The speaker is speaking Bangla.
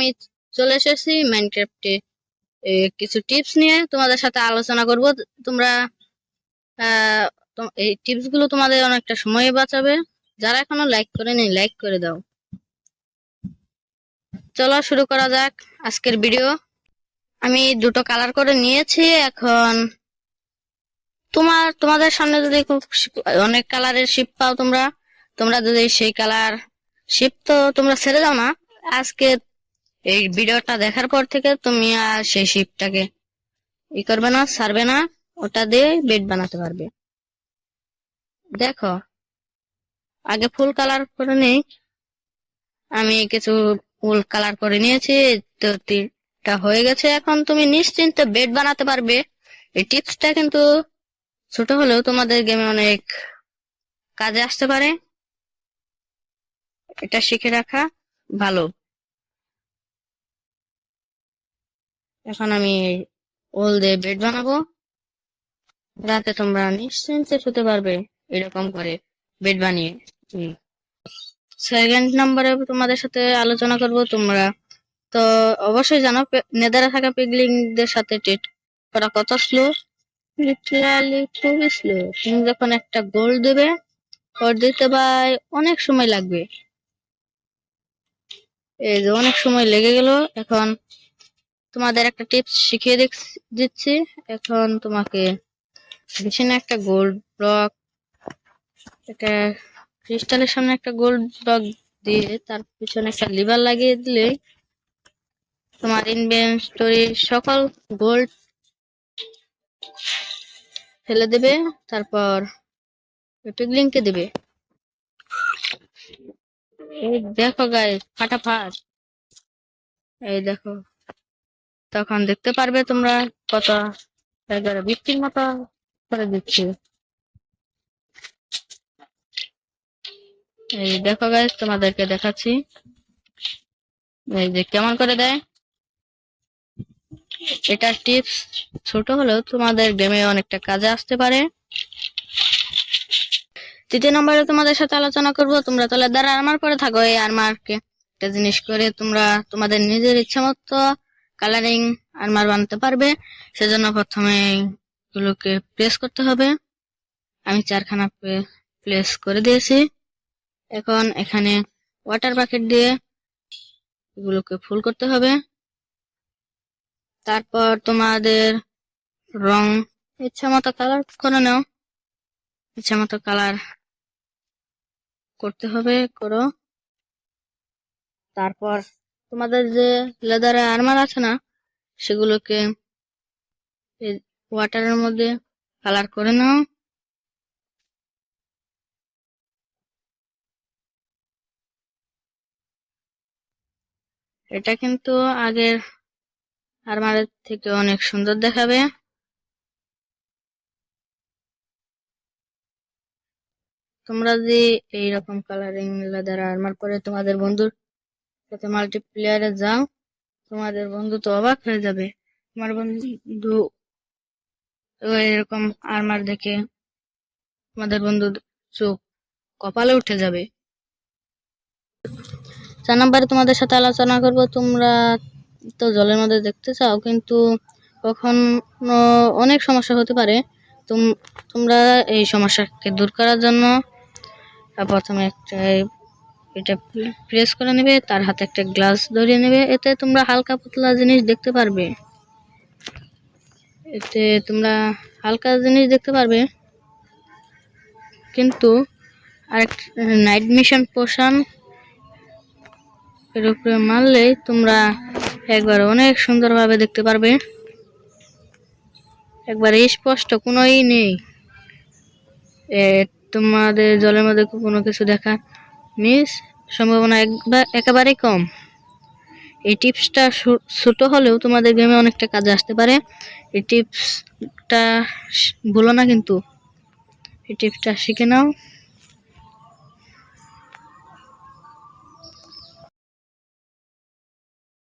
আমি চলে এসেছি মাইনক্রাফটে কিছু টিপস নিয়ে তোমাদের সাথে আলোচনা করব। তোমরা এই টিপস গুলো তোমাদের অনেকটা সময় বাঁচাবে। যারা এখনো লাইক করেনি লাইক করে দাও। চলো শুরু করা যাক আজকের ভিডিও। আমি দুটো কালার করে নিয়েছি। এখন তোমাদের সামনে যদি অনেক কালারের শিপ পাও, তোমরা যদি সেই কালার শিপ তো তোমরা ছেড়ে দাও না। আজকে এই ভিডিওটা দেখার পর থেকে তুমি আর সেই শিপটাকে করবে না, ছাড়বে না, ওটা দিয়ে বেড বানাতে পারবে। দেখো আগে ফুল কালার করে নেই। আমি কিছু ফুল কালার করে নিয়েছি, তো টা হয়ে গেছে। এখন তুমি নিশ্চিন্তে বেড বানাতে পারবে। এই টিপসটা কিন্তু ছোট হলেও তোমাদের গেমে অনেক কাজে আসতে পারে, এটা শিখে রাখা ভালো। এখন আমি ওল দিয়ে বেড বানাবো, রাতে তোমরা নিশ্চিন্তে শুতে পারবে এরকম করে বেড বানিয়ে। সেকেন্ড নম্বরে তোমাদের সাথে আলোচনা করব। তোমরা তো অবশ্যই জানো নেদারে থাকা পিগলিংদের সাথে ট্রিট করা কত স্লো, লিটারালি খুবই স্লো। তুমি যখন একটা গোল দেবে ওর দিতে ভাই অনেক সময় লাগবে। এই যে অনেক সময় লেগে গেল। এখন তোমাদের একটা টিপস শিখিয়ে দিচ্ছি। এখন তোমাকে পিছনে একটা গোল্ড ব্লক, একটা ক্রিস্টালের সামনে একটা গোল্ড ব্লক দিয়ে তার পিছনে একটা লিভার লাগিয়ে দিলে তোমার ইনভেন্টরি সকল গোল্ড ফেলে দেবে। তারপর পিগলিংকে দেবে। এই দেখো গাইস, ফাটাফাট। এই দেখো, তখন দেখতে পারবে তোমরা কত বৃষ্টির মতো করে দিচ্ছি। এই দেখো গাইস, তোমাদেরকে দেখাচ্ছি এই যে কেমন করে দেয়। এটা টিপস ছোট হলেও তোমাদের গেমে অনেকটা কাজে আসতে পারে। তৃতীয় নম্বরে তোমাদের সাথে আলোচনা করব। তোমরা তাহলে দ্বারা আর্মার পরে থাকো। এই আর্মারকে একটা জিনিস করে তোমরা তোমাদের নিজের ইচ্ছা মতো কালারিং আর্মার বানাতে পারবে। সেজন্য প্রথমে এগুলোকে প্লেস করতে হবে। আমি 4খানা প্লেস করে দিয়েছি। এখন এখানে ওয়াটার বাকেট দিয়ে এগুলোকে ফুল করতে হবে। তারপর তোমাদের রং ইচ্ছা মতো কালার করে নাও, ইচ্ছা মতো কালার করতে হবে, করো। তারপর তোমাদের যে লেদারের আর্মার আছে না, সেগুলোকে ওয়াটারের মধ্যে কালার করে নাও। এটা কিন্তু আগের আর্মারের থেকে অনেক সুন্দর দেখাবে। তোমরা যদি এইরকম কালারিং লেদার আর্মার পরে তোমাদের বন্ধুর সাথে মাল্টিপ্লেয়ারে যাও, তোমাদের বন্ধু তো অবাক হয়ে যাবে। তোমার বন্ধু এরকম আর্মার দেখে তোমাদের বন্ধু চোখ কপালে উঠে যাবে। 4 নম্বরে তোমাদের সাথে আলোচনা করব। তোমরা তো জলের মধ্যে দেখতে চাও, কিন্তু কখনো অনেক সমস্যা হতে পারে। তোমরা এই সমস্যাকে দূর করার জন্য প্রথমে এটা প্রেস করে নেবে, তার হাতে একটা গ্লাস ধরিয়ে নেবে। এতে তোমরা হালকা পাতলা জিনিস দেখতে পারবে। কিন্তু আরেকটা নাইট মিশন পোশন এর উপরে মারলেই তোমরা একবার অনেক সুন্দরভাবে দেখতে পারবে। একবার স্পষ্ট, কোনোই নেই তোমাদের জলের মধ্যে কোনো কিছু দেখা মিস সম্ভাবনা একেবারেই কম। এই টিপসটা ছোট হলেও তোমাদের গেমে অনেকটা কাজে আসতে পারে। এই টিপসটা ভুলো না, কিন্তু এই টিপসটা শিখে নাও।